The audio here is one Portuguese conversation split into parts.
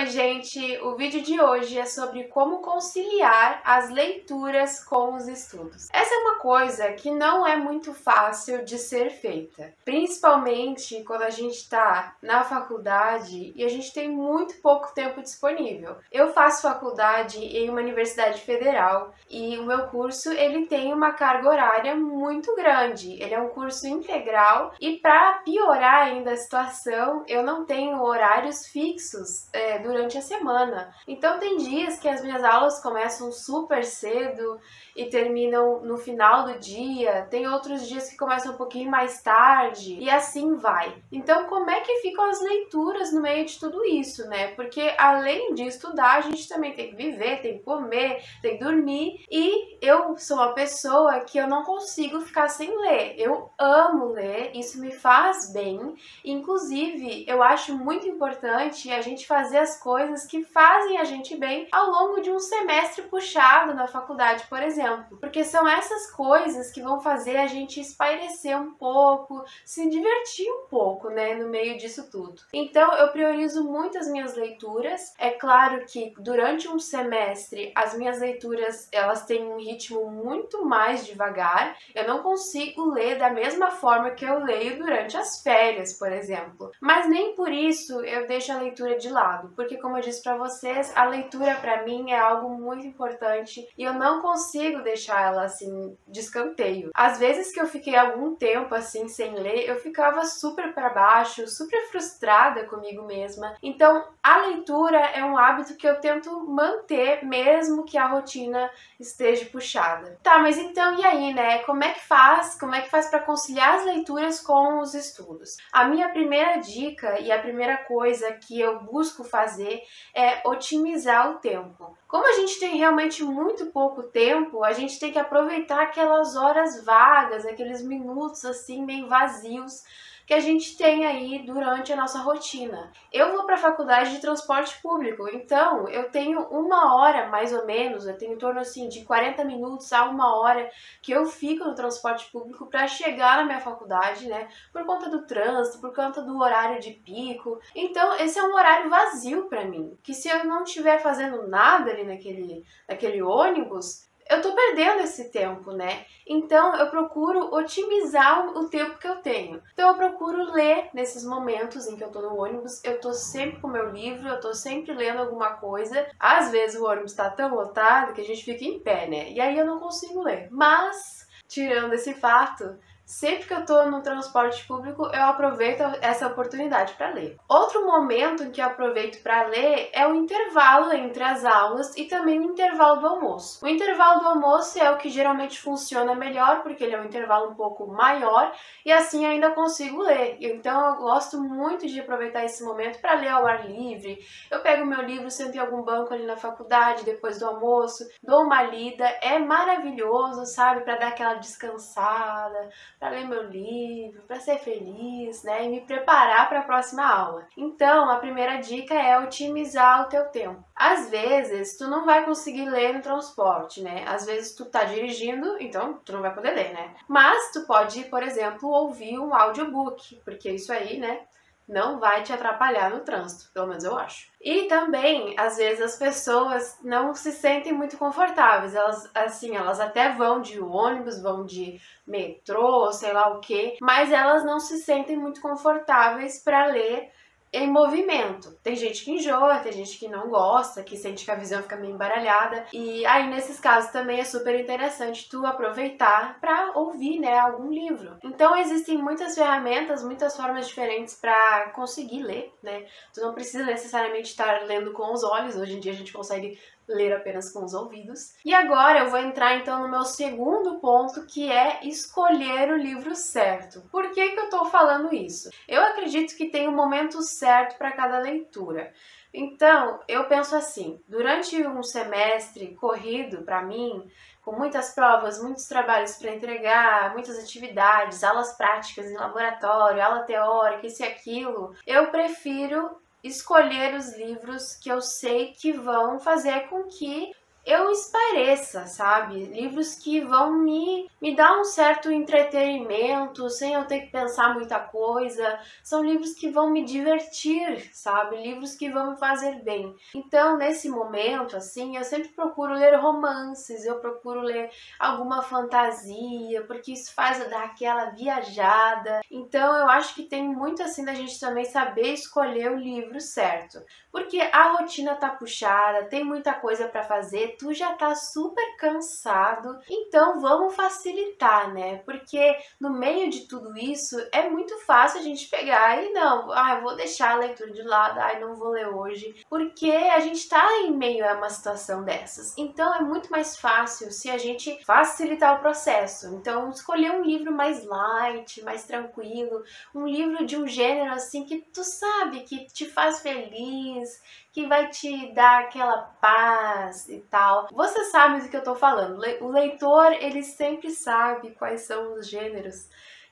Oi, gente! O vídeo de hoje é sobre como conciliar as leituras com os estudos. Essa é uma coisa que não é muito fácil de ser feita, principalmente quando a gente está na faculdade e a gente tem muito pouco tempo disponível. Eu faço faculdade em uma universidade federal e o meu curso ele tem uma carga horária muito grande. Ele é um curso integral e, para piorar ainda a situação, eu não tenho horários fixos durante a semana. Então tem dias que as minhas aulas começam super cedo e terminam no final do dia, tem outros dias que começam um pouquinho mais tarde e assim vai. Então como é que ficam as leituras no meio de tudo isso, né? Porque além de estudar, a gente também tem que viver, tem que comer, tem que dormir, e eu sou uma pessoa que eu não consigo ficar sem ler. Eu amo ler, isso me faz bem. Inclusive, eu acho muito importante a gente fazer as coisas que fazem a gente bem ao longo de um semestre puxado na faculdade, por exemplo. Porque são essas coisas que vão fazer a gente espairecer um pouco, se divertir um pouco, né, no meio disso tudo. Então, eu priorizo muito as minhas leituras. É claro que durante um semestre, as minhas leituras, elas têm um ritmo muito mais devagar. Eu não consigo ler da mesma forma que eu leio durante as férias, por exemplo. Mas nem por isso eu deixo a leitura de lado, porque como eu disse para vocês, a leitura para mim é algo muito importante e eu não consigo deixar ela assim de escanteio. Às vezes que eu fiquei algum tempo assim sem ler, eu ficava super para baixo, super frustrada comigo mesma. Então, a leitura é um hábito que eu tento manter mesmo que a rotina esteja puxada. Tá, mas então e aí, né? Como é que faz? Como é que faz para conciliar as leituras com os estudos? A minha primeira dica e a primeira coisa que eu busco fazer é otimizar o tempo. Como a gente tem realmente muito pouco tempo, a gente tem que aproveitar aquelas horas vagas, aqueles minutos assim meio vazios que a gente tem aí durante a nossa rotina. Eu vou para a faculdade de transporte público, então eu tenho uma hora mais ou menos, eu tenho em torno assim de 40 minutos a uma hora que eu fico no transporte público para chegar na minha faculdade, né? Por conta do trânsito, por conta do horário de pico. Então esse é um horário vazio para mim, que se eu não estiver fazendo nada ali naquele ônibus, eu tô perdendo esse tempo, né? Então eu procuro otimizar o tempo que eu tenho. Então eu procuro ler nesses momentos em que eu tô no ônibus, eu tô sempre com o meu livro, eu tô sempre lendo alguma coisa. Às vezes o ônibus tá tão lotado que a gente fica em pé, né? E aí eu não consigo ler. Mas, tirando esse fato, sempre que eu tô no transporte público, eu aproveito essa oportunidade para ler. Outro momento em que eu aproveito para ler é o intervalo entre as aulas e também o intervalo do almoço. O intervalo do almoço é o que geralmente funciona melhor, porque ele é um intervalo um pouco maior e assim ainda consigo ler. Então eu gosto muito de aproveitar esse momento para ler ao ar livre. Eu pego meu livro, sento em algum banco ali na faculdade, depois do almoço, dou uma lida. É maravilhoso, sabe? Para dar aquela descansada, para ler meu livro, para ser feliz, né, e me preparar para a próxima aula. Então, a primeira dica é otimizar o teu tempo. Às vezes, tu não vai conseguir ler no transporte, né? Às vezes tu tá dirigindo, então tu não vai poder ler, né? Mas tu pode, por exemplo, ouvir um audiobook, porque isso aí, né, não vai te atrapalhar no trânsito, pelo menos eu acho. E também, às vezes, as pessoas não se sentem muito confortáveis. Elas até vão de ônibus, vão de metrô, sei lá o quê, mas elas não se sentem muito confortáveis para ler em movimento. Tem gente que enjoa, tem gente que não gosta, que sente que a visão fica meio embaralhada. E aí, nesses casos, também é super interessante tu aproveitar para ouvir, né, algum livro. Então, existem muitas ferramentas, muitas formas diferentes para conseguir ler, né? Tu não precisa necessariamente estar lendo com os olhos. Hoje em dia a gente consegue ler apenas com os ouvidos. E agora eu vou entrar então no meu segundo ponto, que é escolher o livro certo. Por que que eu tô falando isso? Eu acredito que tem um momento certo para cada leitura. Então, eu penso assim, durante um semestre corrido para mim, com muitas provas, muitos trabalhos para entregar, muitas atividades, aulas práticas em laboratório, aula teórica, isso e aquilo, eu prefiro escolher os livros que eu sei que vão fazer com que eu espareça, sabe? Livros que vão me dar um certo entretenimento, sem eu ter que pensar muita coisa. São livros que vão me divertir, sabe? Livros que vão me fazer bem. Então, nesse momento, assim, eu sempre procuro ler romances, eu procuro ler alguma fantasia, porque isso faz eu dar aquela viajada. Então, eu acho que tem muito, assim, da gente também saber escolher o livro certo. Porque a rotina tá puxada, tem muita coisa pra fazer, tu já tá super cansado, então vamos facilitar, né? Porque no meio de tudo isso é muito fácil a gente pegar e não, eu vou deixar a leitura de lado, não vou ler hoje, porque a gente tá em meio a uma situação dessas. Então é muito mais fácil se a gente facilitar o processo. Então escolher um livro mais light, mais tranquilo, um livro de um gênero assim que tu sabe que te faz feliz, que vai te dar aquela paz e tal. Você sabe do que eu tô falando. O leitor, ele sempre sabe quais são os gêneros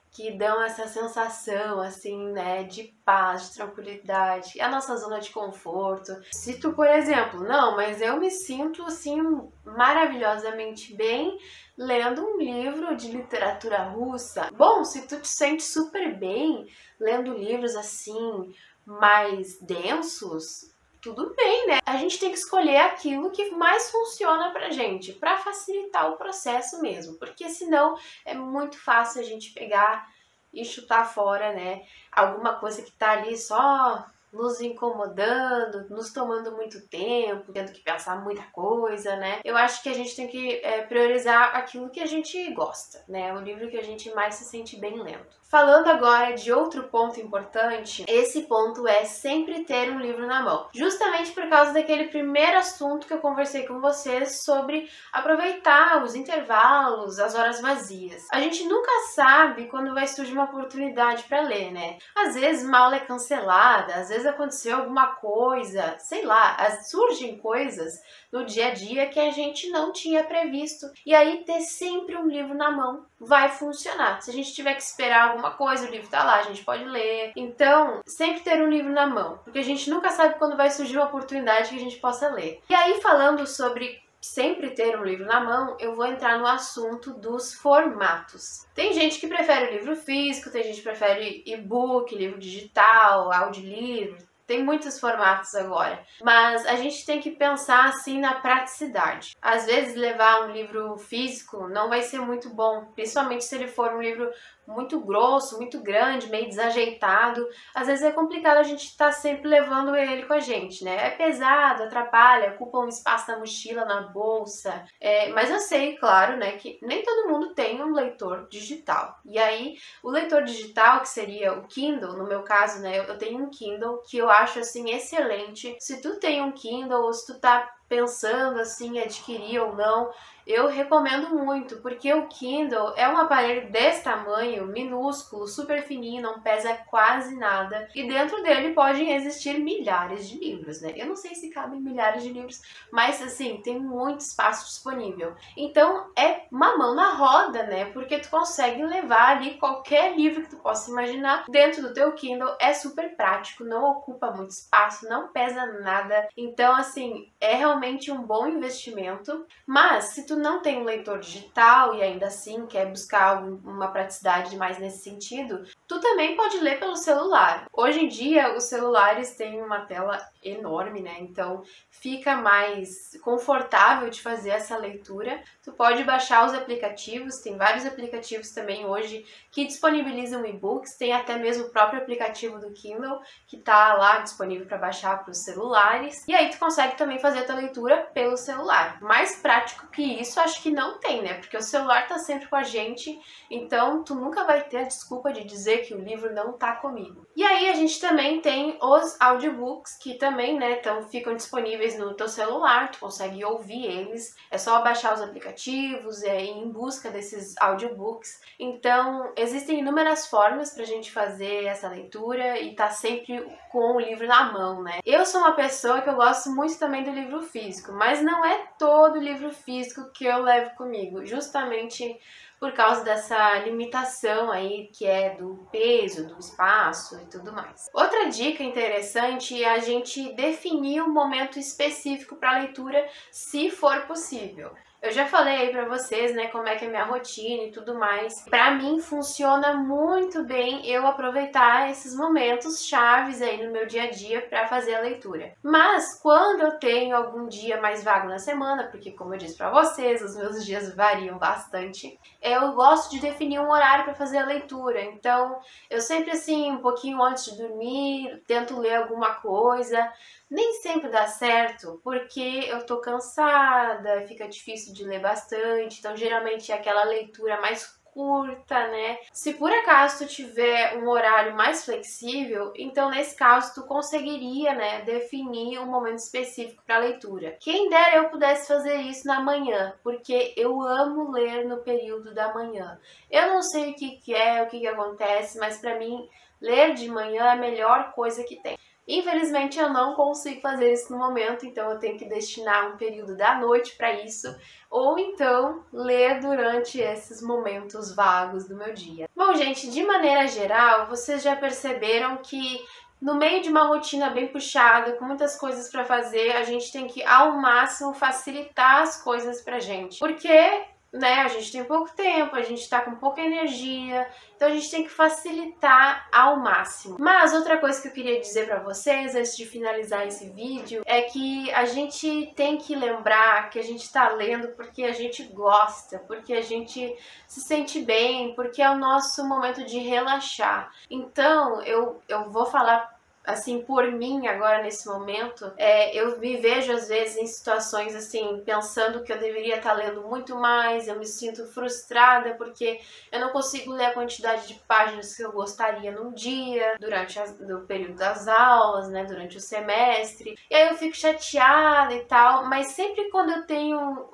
que dão essa sensação, assim, né, de paz, de tranquilidade, a nossa zona de conforto. Se tu, por exemplo, não, mas eu me sinto, assim, maravilhosamente bem lendo um livro de literatura russa. Bom, se tu te sente super bem lendo livros, assim, mais densos, tudo bem, né? A gente tem que escolher aquilo que mais funciona pra gente, pra facilitar o processo mesmo, porque senão é muito fácil a gente pegar e chutar fora, né? Alguma coisa que tá ali só nos incomodando, nos tomando muito tempo, tendo que pensar muita coisa, né? Eu acho que a gente tem que priorizar aquilo que a gente gosta, né? O livro que a gente mais se sente bem lendo. Falando agora de outro ponto importante, esse ponto é sempre ter um livro na mão. Justamente por causa daquele primeiro assunto que eu conversei com vocês sobre aproveitar os intervalos, as horas vazias. A gente nunca sabe quando vai surgir uma oportunidade para ler, né? Às vezes uma aula é cancelada, às vezes aconteceu alguma coisa, sei lá, surgem coisas no dia a dia que a gente não tinha previsto. E aí ter sempre um livro na mão vai funcionar. Se a gente tiver que esperar alguma coisa, o livro tá lá, a gente pode ler. Então, sempre ter um livro na mão, porque a gente nunca sabe quando vai surgir uma oportunidade que a gente possa ler. E aí, falando sobre sempre ter um livro na mão, eu vou entrar no assunto dos formatos. Tem gente que prefere o livro físico, tem gente que prefere e-book, livro digital, audiolivro, tem muitos formatos agora, mas a gente tem que pensar assim na praticidade. Às vezes levar um livro físico não vai ser muito bom, principalmente se ele for um livro muito grosso, muito grande, meio desajeitado. Às vezes é complicado a gente estar sempre levando ele com a gente, né? É pesado, atrapalha, ocupa um espaço na mochila, na bolsa. Mas eu sei, claro, né, que nem todo mundo tem um leitor digital. E aí, o leitor digital, que seria o Kindle, no meu caso, né, eu tenho um Kindle que eu acho, assim, excelente. Se tu tem um Kindle ou se tu tá pensando assim em adquirir ou não, eu recomendo muito, porque o Kindle é um aparelho desse tamanho, minúsculo, super fininho, não pesa quase nada, e dentro dele podem existir milhares de livros, né? Eu não sei se cabem milhares de livros, mas assim, tem muito espaço disponível. Então é uma mão na roda, né? Porque tu consegue levar ali qualquer livro que tu possa imaginar dentro do teu Kindle, é super prático, não ocupa muito espaço, não pesa nada. Então, assim, é realmente um bom investimento. Mas se tu não tem um leitor digital e ainda assim quer buscar uma praticidade mais nesse sentido, tu também pode ler pelo celular. Hoje em dia os celulares têm uma tela enorme, né? Então fica mais confortável de fazer essa leitura. Tu pode baixar os aplicativos, tem vários aplicativos também hoje que disponibilizam e-books, tem até mesmo o próprio aplicativo do Kindle que tá lá disponível para baixar para os celulares. E aí tu consegue também fazer a tua leitura pelo celular. Mais prático que isso, acho que não tem, né? Porque o celular tá sempre com a gente, então tu nunca vai ter a desculpa de dizer que o livro não tá comigo. E aí a gente também tem os audiobooks, que também, né, ficam disponíveis no teu celular, tu consegue ouvir eles, é só baixar os aplicativos, ir em busca desses audiobooks. Então, existem inúmeras formas pra gente fazer essa leitura e tá sempre com o livro na mão, né? Eu sou uma pessoa que eu gosto muito também do livro físico, mas não é todo livro físico que eu levo comigo, justamente por causa dessa limitação aí que é do peso, do espaço e tudo mais. Outra dica interessante é a gente definir um momento específico para leitura, se for possível. Eu já falei aí pra vocês, né, como é que é a minha rotina e tudo mais. Pra mim funciona muito bem eu aproveitar esses momentos chaves aí no meu dia a dia pra fazer a leitura. Mas quando eu tenho algum dia mais vago na semana, porque como eu disse pra vocês, os meus dias variam bastante, eu gosto de definir um horário pra fazer a leitura. Então, eu sempre assim, um pouquinho antes de dormir, tento ler alguma coisa. Nem sempre dá certo, porque eu tô cansada, fica difícil de ler bastante, então geralmente é aquela leitura mais curta, né? Se por acaso tu tiver um horário mais flexível, então nesse caso tu conseguiria, né, definir um momento específico para leitura. Quem dera eu pudesse fazer isso na manhã, porque eu amo ler no período da manhã. Eu não sei o que é, o que acontece, mas para mim ler de manhã é a melhor coisa que tem. Infelizmente eu não consigo fazer isso no momento, então eu tenho que destinar um período da noite para isso, ou então ler durante esses momentos vagos do meu dia. Bom, gente, de maneira geral, vocês já perceberam que no meio de uma rotina bem puxada, com muitas coisas para fazer, a gente tem que ao máximo facilitar as coisas pra gente. Porque a gente tem pouco tempo, a gente tá com pouca energia, então a gente tem que facilitar ao máximo. Mas outra coisa que eu queria dizer pra vocês, antes de finalizar esse vídeo, é que a gente tem que lembrar que a gente tá lendo porque a gente gosta, porque a gente se sente bem, porque é o nosso momento de relaxar. Então, eu vou falar assim, por mim agora nesse momento, eu me vejo às vezes em situações assim, pensando que eu deveria estar lendo muito mais, eu me sinto frustrada porque eu não consigo ler a quantidade de páginas que eu gostaria num dia, durante o período das aulas, né, durante o semestre, e aí eu fico chateada e tal, mas sempre quando eu tenho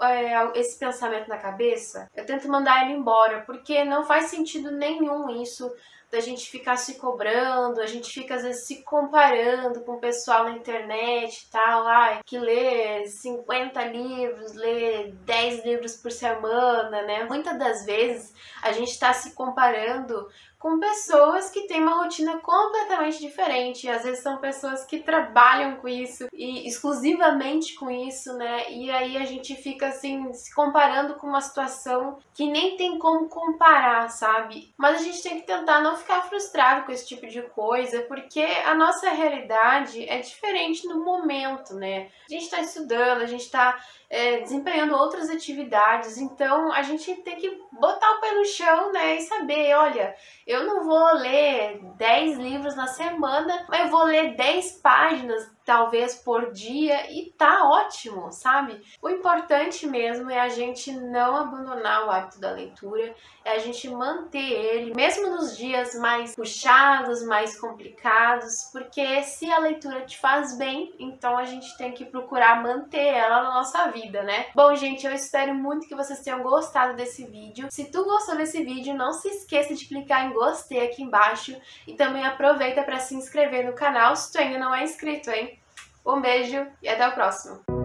esse pensamento na cabeça, eu tento mandar ele embora, porque não faz sentido nenhum isso, da gente ficar se cobrando, a gente fica às vezes se comparando com o pessoal na internet e tal, que lê 50 livros, lê 10 livros por semana, né? Muitas das vezes a gente tá se comparando com pessoas que têm uma rotina completamente diferente. Às vezes são pessoas que trabalham com isso e exclusivamente com isso, né? E aí a gente fica assim se comparando com uma situação que nem tem como comparar, sabe? Mas a gente tem que tentar não ficar frustrado com esse tipo de coisa, porque a nossa realidade é diferente no momento, né? A gente tá estudando, a gente tá desempenhando outras atividades, então a gente tem que botar o pé no chão, né, e saber, olha, eu não vou ler 10 livros na semana, mas eu vou ler 10 páginas talvez por dia e tá ótimo, sabe? O importante mesmo é a gente não abandonar o hábito da leitura, é a gente manter ele, mesmo nos dias mais puxados, mais complicados, porque se a leitura te faz bem, então a gente tem que procurar manter ela na nossa vida, né? Bom, gente, eu espero muito que vocês tenham gostado desse vídeo. Se tu gostou desse vídeo, não se esqueça de clicar em gostei aqui embaixo e também aproveita para se inscrever no canal se tu ainda não é inscrito, hein? Um beijo e até o próximo!